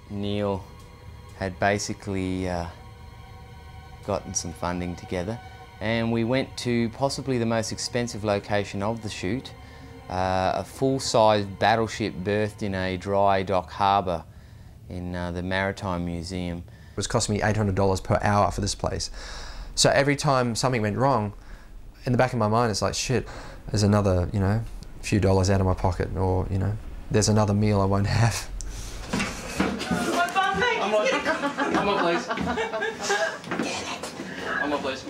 Neil had basically gotten some funding together, and we went to possibly the most expensive location of the shoot, a full-size battleship berthed in a dry dock harbour in the Maritime Museum. It was costing me $800 per hour for this place. So every time something went wrong, in the back of my mind it's like, shit, there's another, you know, few dollars out of my pocket, or, you know, there's another meal I won't have. I'm up, please. I'm up, please.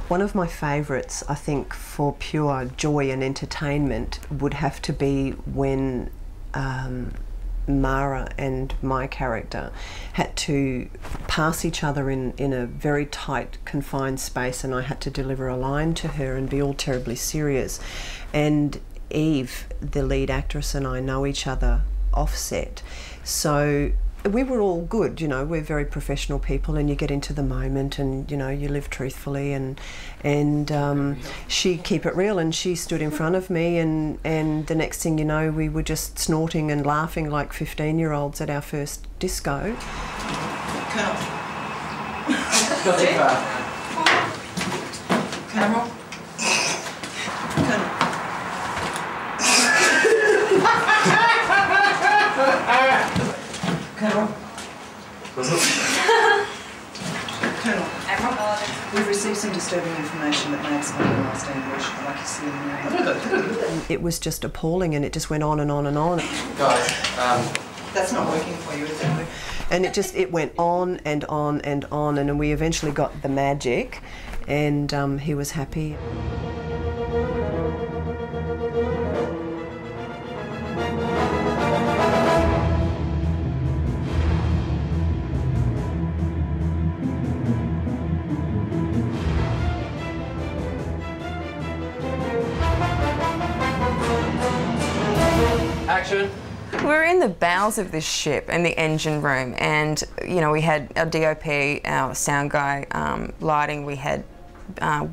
One of my favourites, I think, for pure joy and entertainment would have to be when Mara and my character had to pass each other in a very tight, confined space, and I had to deliver a line to her and be all terribly serious. And Eve, the lead actress, and I know each other offset. So we were all good, you know, we're very professional people, and you get into the moment and, you know, you live truthfully, and she keep it real, and she stood in front of me, and the next thing you know, we were just snorting and laughing like 15-year-olds at our first disco. Colonel. Not too far. Colonel. Colonel. Colonel. Colonel. Admiral. We've received some disturbing information that may explain the last ambush. I'd like to see you. It was just appalling, and it just went on and on and on. Guys, that's not working for you, is it? And it went on and on and on, and then we eventually got the magic, and he was happy. Action. We were in the bowels of this ship in the engine room, and you know, we had our DOP, our sound guy, lighting. We had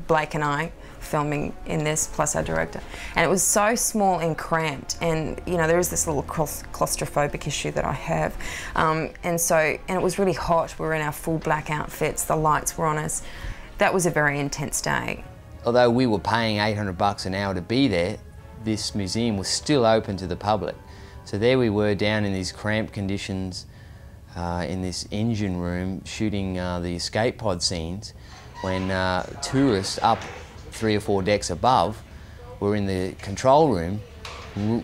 Blake and I filming in this, plus our director, and it was so small and cramped. And you know, there is this little claustrophobic issue that I have, and it was really hot. We were in our full black outfits. The lights were on us. That was a very intense day. Although we were paying $800 an hour to be there, this museum was still open to the public. So there we were down in these cramped conditions in this engine room shooting the escape pod scenes, when tourists up 3 or 4 decks above were in the control room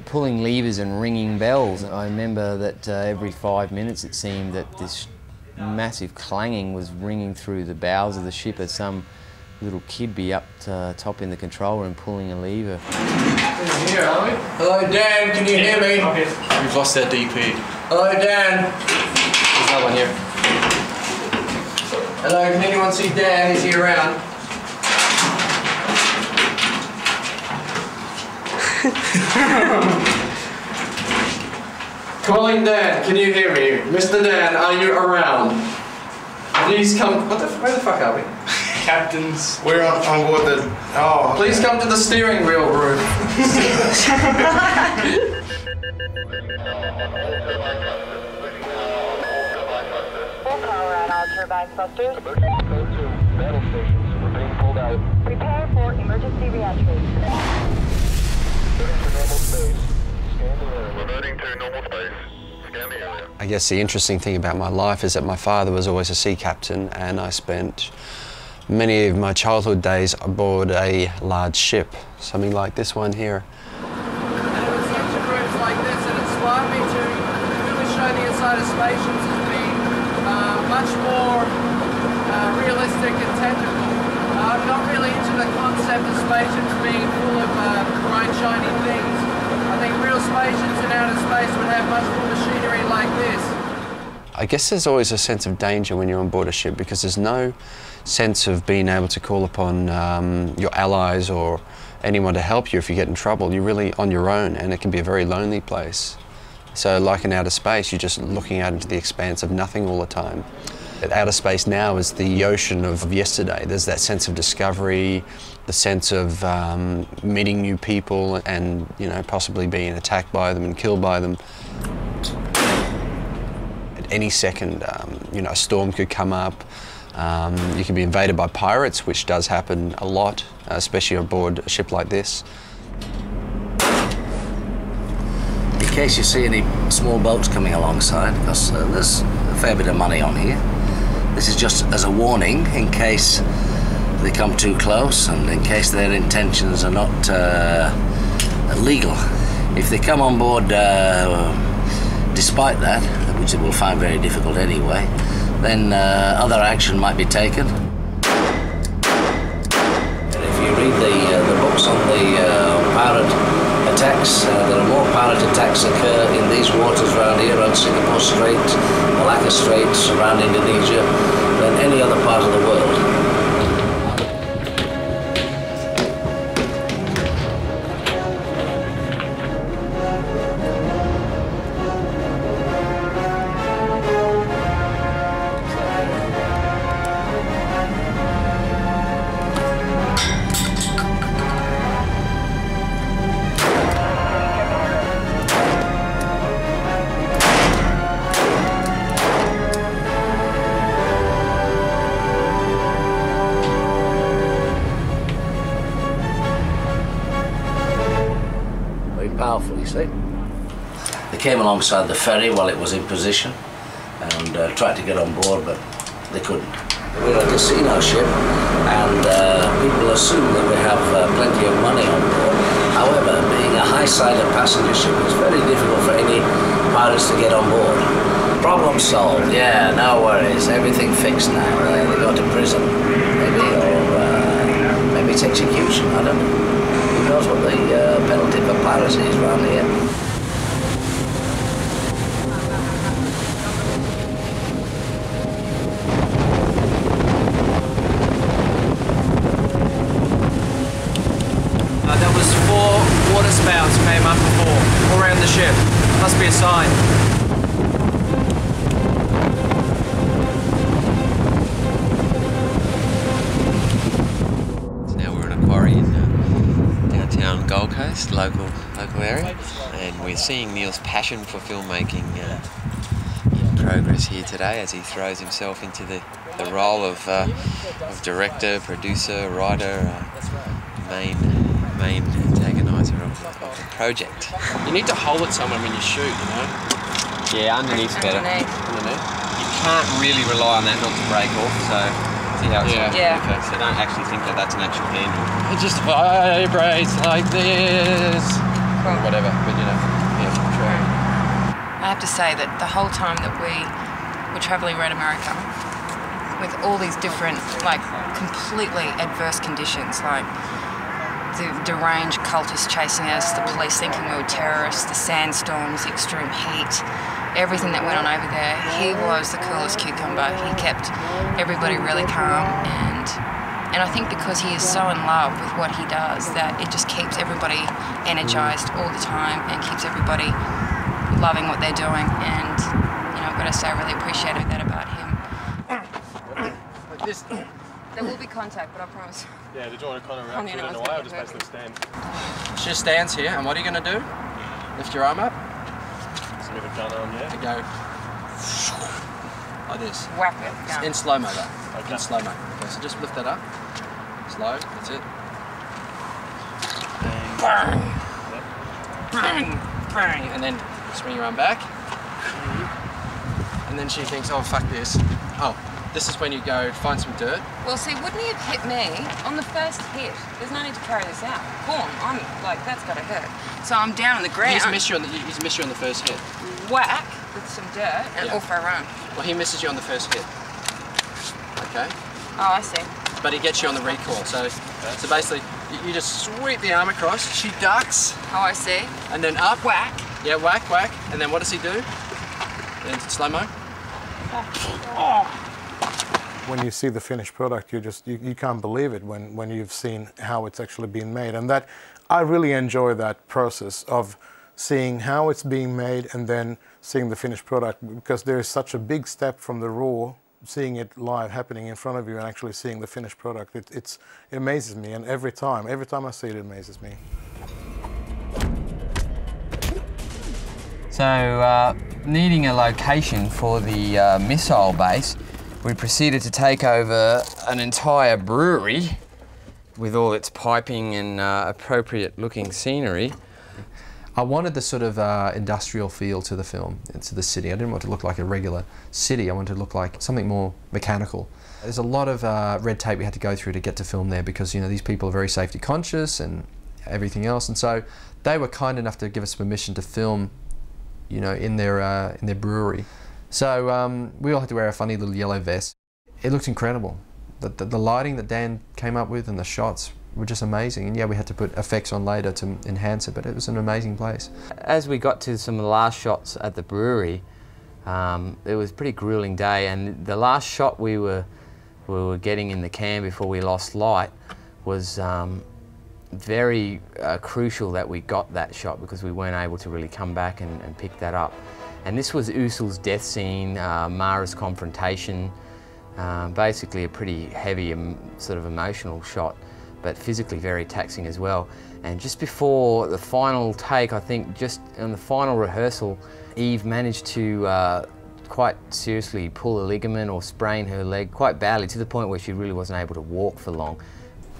pulling levers and ringing bells. I remember that every 5 minutes it seemed that this massive clanging was ringing through the bowels of the ship as some little kid be up top in the control room pulling a lever. Here, are we? Hello, Dan, can you hear me? We've lost our DP. Hello, Dan. There's no one here. Hello, can anyone see Dan? Is he around? Calling Dan, can you hear me? Mr. Dan, are you around? Please come. Where the fuck are we? Captains. We're on board the... Oh. Please come to the steering wheel room. Full power on all turbine thrusters. Emergency code to battle stations. We're being pulled out. Prepare for emergency reentry. Reverting to normal space. Scan the area. I guess the interesting thing about my life is that my father was always a sea captain, and I spent many of my childhood days aboard a large ship, something like this one here. And it was engine rooms like this that inspired me to really show the inside of spaceships as being much more realistic and technical. I'm not really into the concept of spaceships being full of bright, shiny things. I think real spaceships in outer space would have much more machinery like this. I guess there's always a sense of danger when you're on board a ship, because there's no sense of being able to call upon your allies or anyone to help you if you get in trouble. You're really on your own, and it can be a very lonely place. So like in outer space, you're just looking out into the expanse of nothing all the time. Outer space now is the ocean of yesterday. There's that sense of discovery, the sense of meeting new people and, you know, possibly being attacked by them and killed by them. any second, you know, a storm could come up. You can be invaded by pirates, which does happen a lot, especially aboard a ship like this. In case you see any small boats coming alongside, because there's a fair bit of money on here. This is just as a warning in case they come too close and in case their intentions are not illegal. If they come on board despite that, which they will find very difficult anyway, then other action might be taken. If you read the books on the pirate attacks, there are more pirate attacks occur in these waters around here, around Singapore Strait, Malacca Straits, around Indonesia, than any other part of the world. Powerful, you see. They came alongside the ferry while it was in position and tried to get on board, but they couldn't. We're a casino ship and people assume that we have plenty of money on board. However, being a high-sided passenger ship, it's very difficult for any pirates to get on board. Problem solved, yeah, no worries. Everything fixed now. They go to prison, maybe, or maybe it's execution, I don't know. Who knows what the penalty for piracy is around here? There was 4 water spouts came up before, all around the ship. Must be a sign. Gold Coast, local area, and we're seeing Neil's passion for filmmaking in progress here today as he throws himself into the role of director, producer, writer, main antagonizer of the project. You need to hold it somewhere when you shoot, you know? Yeah, underneath's better. Underneath. You can't really rely on that not to break off, so see how it's okay, so don't actually think that that's an actual handle. It just vibrates like this. Or whatever, but you know, yeah, try. I have to say that the whole time that we were travelling around America with all these different, like, completely adverse conditions, like the deranged cultists chasing us, the police thinking we were terrorists, the sandstorms, the extreme heat, everything that went on over there, he was the coolest cucumber. He kept everybody really calm, and I think because he is so in love with what he does that it just keeps everybody energized all the time and keeps everybody loving what they're doing, and you know, I've got to say I really appreciated that about him. Like this. There will be contact, but I promise. Yeah, did you want to kind of wrap it in a way or just basically stand? She just stands here, and what are you going to do? Lift your arm up. Just move a gun on, yeah? And go like this. Whack it. Yeah. In slow-mo though. Okay. In slow-mo. Okay, so just lift that up. Slow, that's it. Bang. Yep. Bang. Bang. And then swing your arm back. And then she thinks, oh, fuck this. Oh, this is when you go find some dirt. Well, see, wouldn't he have hit me on the first hit? There's no need to carry this out. Boom, I'm like, that's gotta hurt. So I'm down on the ground. He's missed you on the first hit. Whack with some dirt and off I run. Well, he misses you on the first hit. Okay. Oh, I see. But he gets you on the recoil. So basically, you just sweep the arm across. She ducks. Oh, I see. And then up. Whack. Yeah, whack, whack. And then what does he do? Then slow-mo. Oh. When you see the finished product, you can't believe it when you've seen how it's actually been made. And that, I really enjoy that process of seeing how it's being made and then seeing the finished product, because there is such a big step from the raw, seeing it live happening in front of you and actually seeing the finished product. It amazes me, and every time I see it, it amazes me. So, needing a location for the missile base, we proceeded to take over an entire brewery with all its piping and appropriate looking scenery. I wanted the sort of industrial feel to the film, to the city. I didn't want it to look like a regular city. I wanted it to look like something more mechanical. There's a lot of red tape we had to go through to get to film there because, you know, these people are very safety conscious and everything else. And so they were kind enough to give us permission to film, you know, in their brewery. So we all had to wear a funny little yellow vest. It looked incredible. The lighting that Dan came up with and the shots were just amazing. And yeah, we had to put effects on later to enhance it, but it was an amazing place. As we got to some of the last shots at the brewery, it was a pretty grueling day, and the last shot we were getting in the can before we lost light was very crucial that we got that shot because we weren't able to really come back and pick that up. And this was Usul's death scene, Mara's confrontation, basically a pretty heavy sort of emotional shot, but physically very taxing as well. And just before the final take, I think just on the final rehearsal, Eve managed to quite seriously pull a ligament or sprain her leg quite badly to the point where she really wasn't able to walk for long.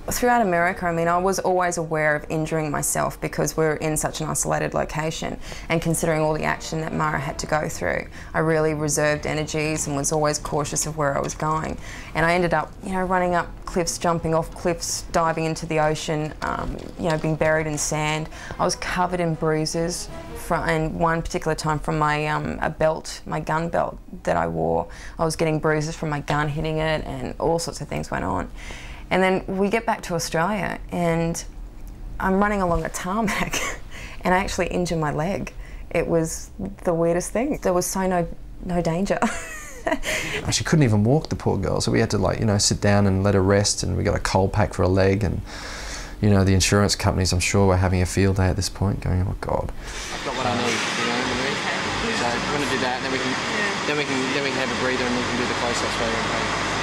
Throughout America, I mean, I was always aware of injuring myself because we're in such an isolated location, and considering all the action that Mara had to go through, I really reserved energies and was always cautious of where I was going. And I ended up, you know, running up cliffs, jumping off cliffs, diving into the ocean, you know, being buried in sand. I was covered in bruises, and one particular time from my a belt, my gun belt that I wore, I was getting bruises from my gun hitting it, and all sorts of things went on. And then we get back to Australia and I'm running along a tarmac and I actually injure my leg. It was the weirdest thing. There was so no danger. She couldn't even walk, the poor girl, so we had to, like, you know, sit down and let her rest, and we got a cold pack for her leg, and, you know, the insurance companies, I'm sure, were having a field day at this point, going, oh God. I've got what I need, you know, so we're going to do that, and then we can have a breather and we can do the close-ups later.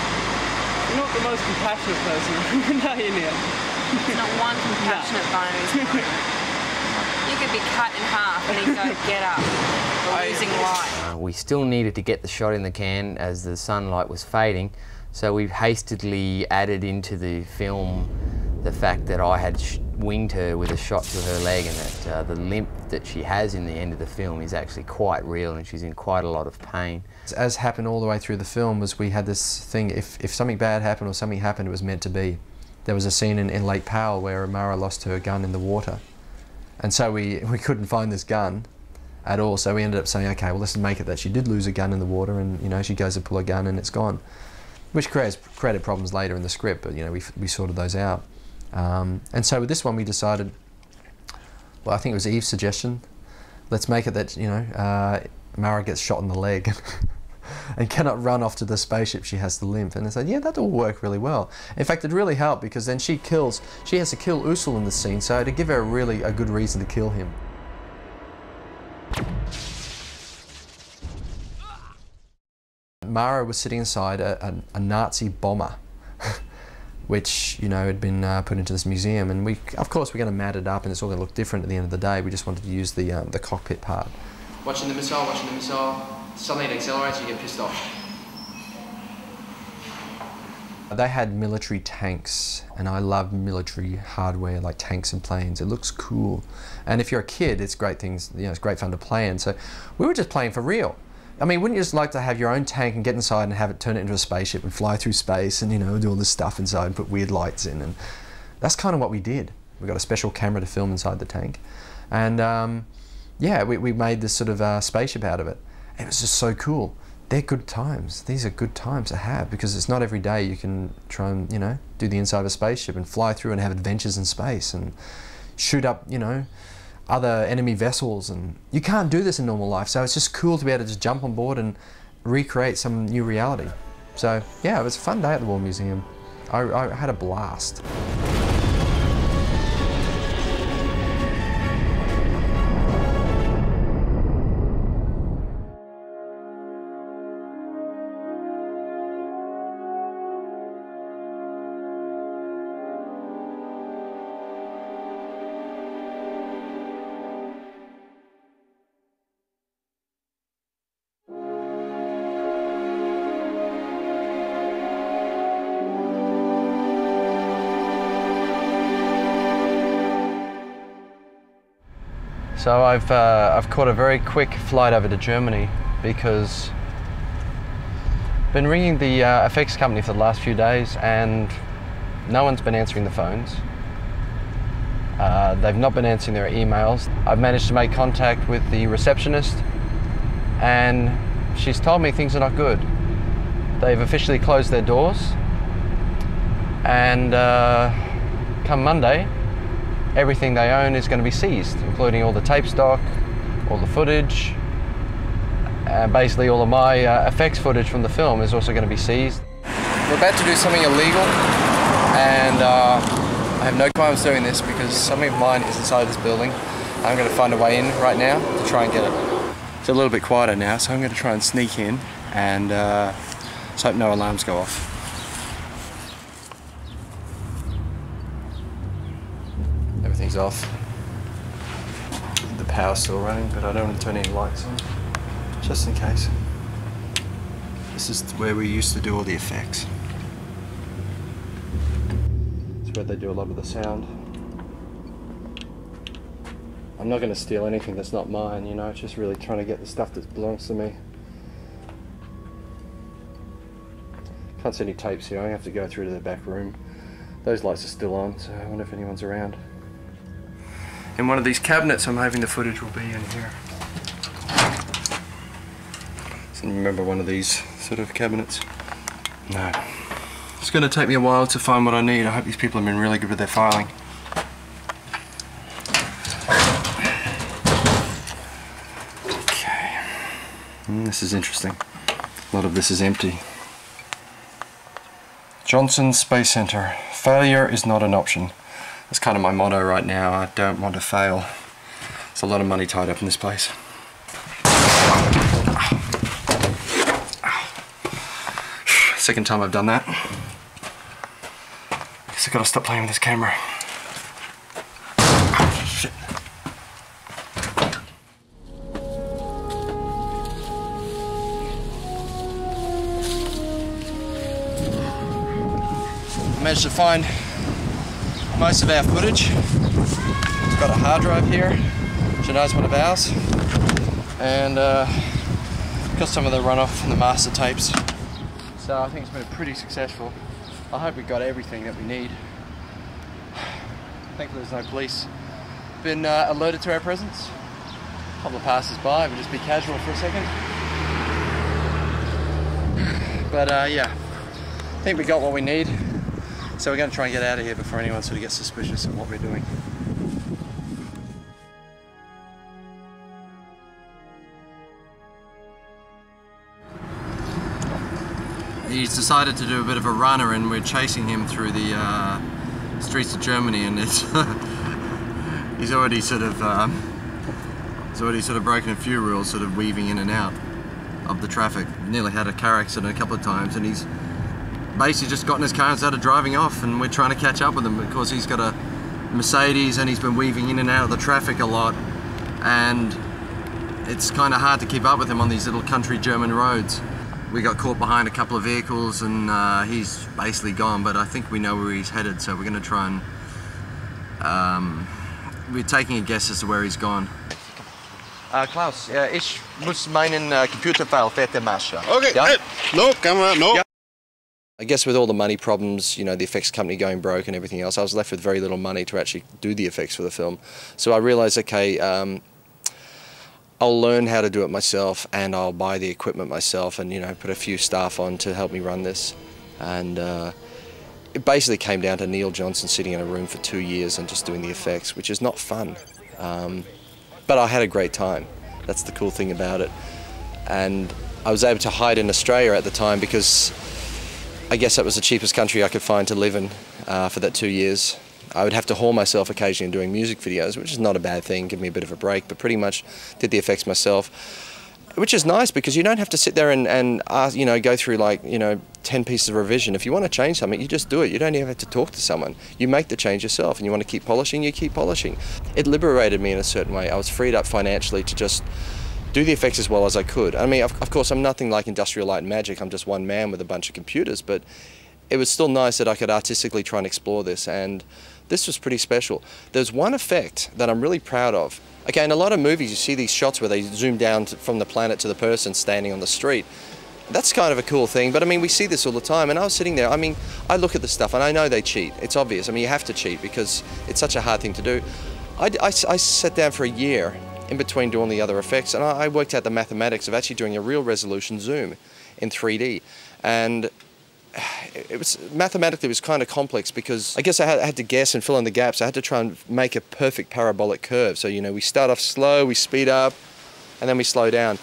You're not the most compassionate person, no, you're not. There's not one compassionate bone. You could be cut in half and he'd go, get up. We're losing light. We still needed to get the shot in the can as the sunlight was fading, so we hastily added into the film the fact that I had winged her with a shot to her leg, and that the limp that she has in the end of the film is actually quite real and she's in quite a lot of pain. As happened all the way through the film was we had this thing, if something bad happened or something happened, it was meant to be. There was a scene in Lake Powell where Mara lost her gun in the water, and so we couldn't find this gun at all, so we ended up saying, okay, well, let's make it that she did lose a gun in the water, and, you know, she goes to pull a gun and it's gone, which created problems later in the script, but, you know, we sorted those out. And so with this one we decided, well, I think it was Eve's suggestion, let's make it that, you know, Mara gets shot in the leg and cannot run off to the spaceship, she has the limp. And I said, yeah, that'll work really well. In fact, it really helped because then she has to kill Usul in the scene, so to give her a good reason to kill him. Mara was sitting inside a Nazi bomber which, you know, had been put into this museum, and of course we're going to mat it up and it's all going to look different at the end of the day. We just wanted to use the cockpit part. Watching the missile, suddenly it accelerates, you get pissed off. They had military tanks, and I love military hardware like tanks and planes. It looks cool, and if you're a kid, it's great things. You know, it's great fun to play in. So we were just playing for real. I mean, wouldn't you just like to have your own tank and get inside and have it turn it into a spaceship and fly through space and, you know, do all this stuff inside and put weird lights in? And that's kind of what we did. We got a special camera to film inside the tank, and yeah, we made this sort of spaceship out of it. It was just so cool. They're good times. These are good times to have because it's not every day you can try and, you know, do the inside of a spaceship and fly through and have adventures in space and shoot up, you know, other enemy vessels, and you can't do this in normal life, so it's just cool to be able to just jump on board and recreate some new reality. So yeah, it was a fun day at the War Museum. I had a blast. So I've caught a very quick flight over to Germany because I've been ringing the effects company for the last few days and no one's been answering the phones. They've not been answering their emails. I've managed to make contact with the receptionist and she's told me things are not good. They've officially closed their doors and come Monday, everything they own is going to be seized, including all the tape stock, all the footage, and basically all of my effects footage from the film is also going to be seized. We're about to do something illegal, and I have no qualms doing this because something of mine is inside this building. I'm going to find a way in right now to try and get it. It's a little bit quieter now, so I'm going to try and sneak in and just hope no alarms go off. Everything's off. The power's still running, but I don't want to turn any lights on, just in case. This is where we used to do all the effects. It's where they do a lot of the sound. I'm not going to steal anything that's not mine, you know, it's just really trying to get the stuff that belongs to me. Can't see any tapes here, I have to go through to the back room. Those lights are still on, so I wonder if anyone's around. In one of these cabinets, I'm hoping the footage will be in here. So remember one of these sort of cabinets? No. It's going to take me a while to find what I need. I hope these people have been really good with their filing. Okay. This is interesting. A lot of this is empty. Johnson Space Center. Failure is not an option. That's kind of my motto right now. I don't want to fail. There's a lot of money tied up in this place. Second time I've done that. Guess I've got to stop playing with this camera. Shit. I managed to find most of our footage. It's got a hard drive here, which I know is one of ours, and got some of the runoff from the master tapes. So I think it's been pretty successful. I hope we got everything that we need. Thankfully there's no police. Been alerted to our presence. A couple of passers by, we'll just be casual for a second. But yeah, I think we got what we need. So we're going to try and get out of here before anyone sort of gets suspicious of what we're doing. He's decided to do a bit of a runner and we're chasing him through the streets of Germany, and it's he's already sort of broken a few rules, sort of weaving in and out of the traffic. Nearly had a car accident a couple of times, and he's basically just got in his car and started driving off, and we're trying to catch up with him because he's got a Mercedes and he's been weaving in and out of the traffic a lot, and it's kind of hard to keep up with him on these little country German roads. We got caught behind a couple of vehicles and he's basically gone, but I think we know where he's headed, so we're going to try and we're taking a guess as to where he's gone. Klaus, ich muss meinen Computerfile fertig machen. Okay, ja? No, camera, no. Ja. I guess with all the money problems, you know, the effects company going broke and everything else, I was left with very little money to actually do the effects for the film. So I realized, okay, I'll learn how to do it myself and I'll buy the equipment myself and, you know, put a few staff on to help me run this. And it basically came down to Neil Johnson sitting in a room for 2 years and just doing the effects, which is not fun. But I had a great time. That's the cool thing about it. And I was able to hide in Australia at the time because I guess that was the cheapest country I could find to live in for that 2 years. I would have to haul myself occasionally doing music videos, which is not a bad thing, give me a bit of a break, but pretty much did the effects myself, which is nice because you don't have to sit there and you know, go through like, you know, 10 pieces of revision. If you want to change something, you just do it. You don't even have to talk to someone. You make the change yourself, and you want to keep polishing, you keep polishing. It liberated me in a certain way. I was freed up financially to just do the effects as well as I could. I mean, of course, I'm nothing like Industrial Light and Magic. I'm just one man with a bunch of computers, but it was still nice that I could artistically try and explore this, and This was pretty special. There's one effect that I'm really proud of. Okay, in a lot of movies you see these shots where they zoom down from the planet to the person standing on the street. That's kind of a cool thing, but I mean, we see this all the time, and I was sitting there, I mean, I look at the stuff and I know they cheat. It's obvious. I mean, you have to cheat because it's such a hard thing to do. I sat down for a year in between doing the other effects, and I worked out the mathematics of actually doing a real resolution zoom in 3D. And it was mathematically, it was kind of complex because I guess I had to guess and fill in the gaps. I had to try and make a perfect parabolic curve. So, you know, we start off slow, we speed up, and then we slow down.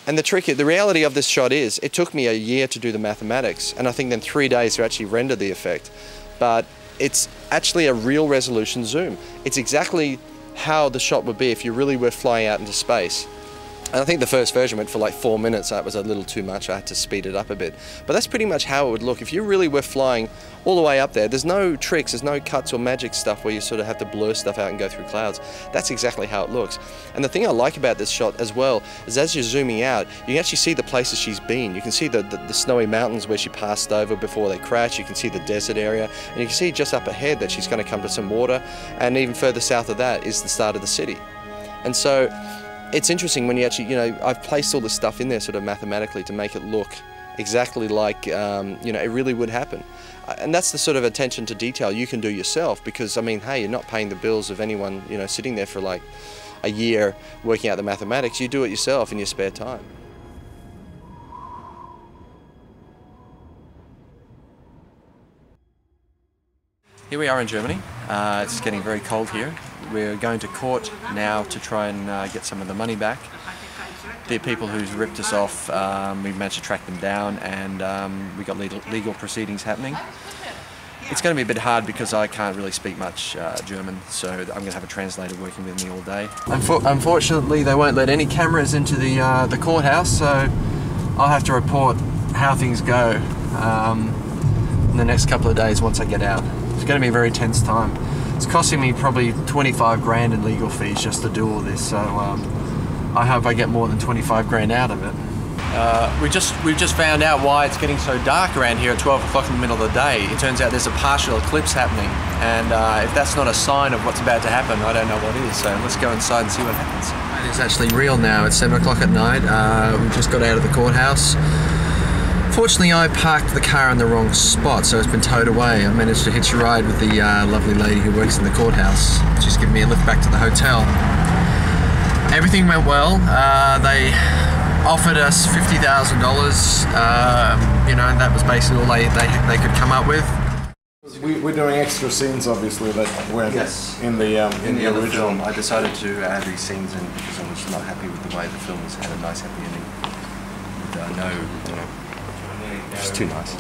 And the reality of this shot is, it took me a year to do the mathematics, and I think then 3 days to actually render the effect. But it's actually a real resolution zoom. It's exactly how the shot would be if you really were flying out into space. And I think the first version went for like 4 minutes. That was a little too much. I had to speed it up a bit. But that's pretty much how it would look. If you really were flying all the way up there, there's no tricks, there's no cuts or magic stuff where you sort of have to blur stuff out and go through clouds. That's exactly how it looks. And the thing I like about this shot as well is as you're zooming out, you can actually see the places she's been. You can see the snowy mountains where she passed over before they crashed. You can see the desert area. And you can see just up ahead that she's going to come to some water. And even further south of that is the start of the city. And so it's interesting when you actually, you know, I've placed all this stuff in there sort of mathematically to make it look exactly like, you know, it really would happen. And that's the sort of attention to detail you can do yourself because, I mean, hey, you're not paying the bills of anyone, you know, sitting there for like a year working out the mathematics. You do it yourself in your spare time. Here we are in Germany. It's getting very cold here. We're going to court now to try and get some of the money back. The people who's ripped us off, we managed to track them down, and we got legal proceedings happening. It's going to be a bit hard because I can't really speak much German, so I'm going to have a translator working with me all day. Unfortunately, they won't let any cameras into the courthouse, so I'll have to report how things go in the next couple of days once I get out. It's going to be a very tense time. It's costing me probably 25 grand in legal fees just to do all this, so I hope I get more than 25 grand out of it. We've just found out why it's getting so dark around here at 12 o'clock in the middle of the day. It turns out there's a partial eclipse happening, and if that's not a sign of what's about to happen, I don't know what is, so let's go inside and see what happens. It's actually real now. It's 7 o'clock at night. We just got out of the courthouse. Fortunately, I parked the car in the wrong spot, so it's been towed away. I managed to hitch a ride with the lovely lady who works in the courthouse. She's given me a lift back to the hotel. Everything went well. They offered us $50,000, you know, and that was basically all they could come up with. We're doing extra scenes, obviously, that weren't in the other original film. I decided to add these scenes in because I was not happy with the way the film had a nice happy ending. With, no, you know, it's too nice.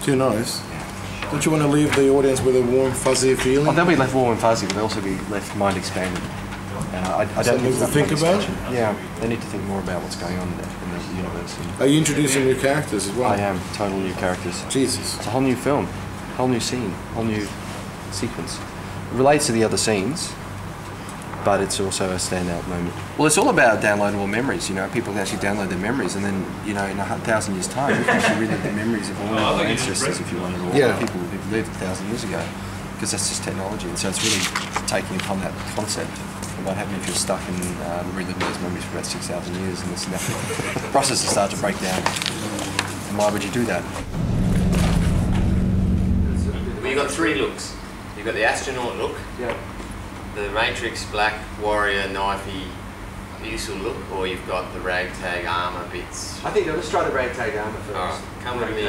Too nice? Yeah. Don't you want to leave the audience with a warm, fuzzy feeling? Oh, they'll be left warm and fuzzy, but they'll also be left mind expanded. I don't need to think about? Yeah, they need to think more about what's going on in the universe. Are you introducing new characters as well? I am, total new characters. Jesus. It's a whole new film, whole new scene, whole new sequence. It relates to the other scenes, but it's also a standout moment. Well, it's all about downloadable memories, you know, people can actually download their memories, and then, you know, in 1,000 years' time, you can actually relive the memories of all our ancestors, if you want, or all the people who lived 1,000 years ago, because that's just technology, and so it's really taking upon that concept. What happens if you're stuck in reliving those memories for about 6,000 years, and this process will start to break down. And why would you do that? Well, you've got three looks. You've got the astronaut look, the Matrix Black Warrior knifey usual look, or you've got the ragtag armour bits. I think let's try the ragtag armour first. Alright, come with me.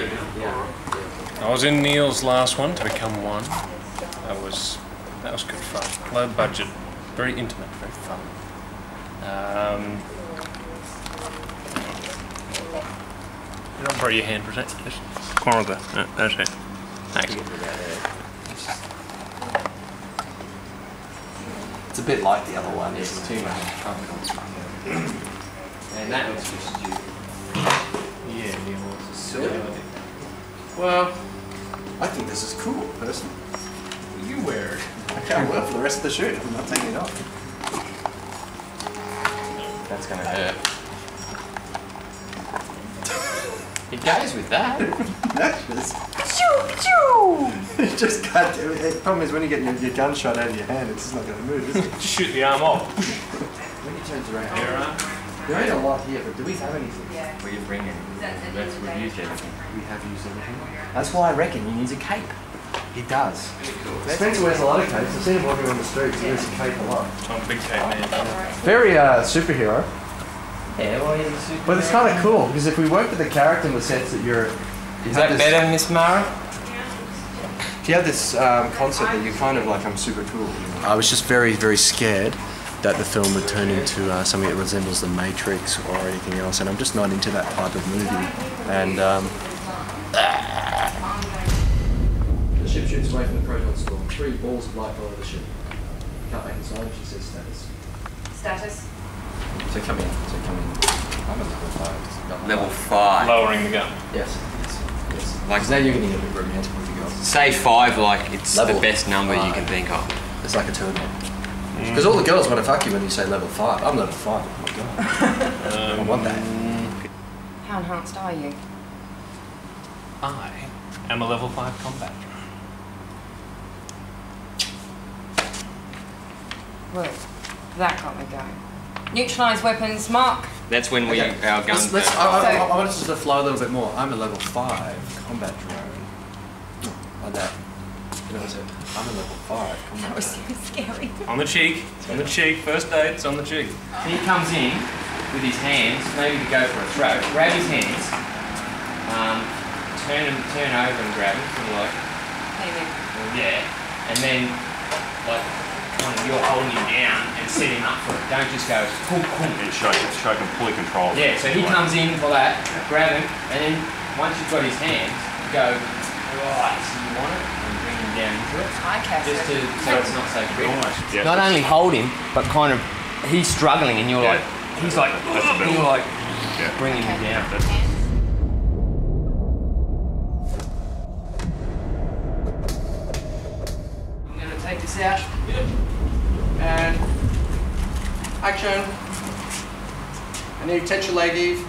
I was in Neil's last one to become one. That was good fun. Low budget, very intimate, very fun. I'll borrow your hand for a second. Just corner of the. That's it. Thanks. It's a bit like the other one. It's too much. And that was just you. Yeah, Neil was a silly. Well, I think this is cool, personally. You wear it. I can't wear it for the rest of the shoot. I'm not taking it off. That's gonna hurt. He goes with that. You just can't do it. The problem is when you get your gun shot out of your hand, it's just not going to move, is it? Shoot the arm off. When he turns around. There ain't a lot here, but do we have anything? Well, you bring anything. We've used everything. We have used everything. That's why I reckon he needs a cape. He does. Spencer wears a lot of capes. I've seen him walking on the streets. He wears a cape a lot. I'm a big cape man. Very superhero. Yeah, well, he's a superhero. But it's kind of cool because if we work with the character in the sense that you're. Is that better, Miss Mara? If you have this concept that you're kind of like, I'm super cool. I was just very, very scared that the film would turn into something that resembles The Matrix or anything else, and I'm just not into that type of movie. And the ship shoots away from the proton storm. 3 balls of light follow the ship. Can't make inside. She says status. Status. So come in. I'm at level 5. Level 5. Lowering the gun. Yes. Like now you're going to get romantic with the girls. Say 5 like it's Level the best number 5. you can think of. It's like a turn on. Because all the girls want to fuck you when you say level 5. I'm level 5. Oh my god. I want that. How enhanced are you? I am a level 5 combat drone. Well, that got me going. Neutralise weapons, mark. That's when we our guns. I want us to flow a little bit more. I'm a level 5 combat drone. Like that. You know what I'm saying? I'm a level 5 combat That was so scary. On the cheek. It's on the cheek. First aid. It's on the cheek. He comes in with his hands, maybe to go for a throw. Grab his hands, turn over and grab him, sort of like, yeah, and then like kind of you're holding him down and set him up for it. Don't just go cool. It's show complete control. Yeah, so he comes in for that, grab him, and then once you've got his hands, you go right, so you want it, and bring him down into it. Just to so it's not so quick. Yeah. Not only hold him, but kind of he's struggling, and you're like, he's like, you're like bringing him down. I'm going to take this out. And action. I need to touch your leg, Eve.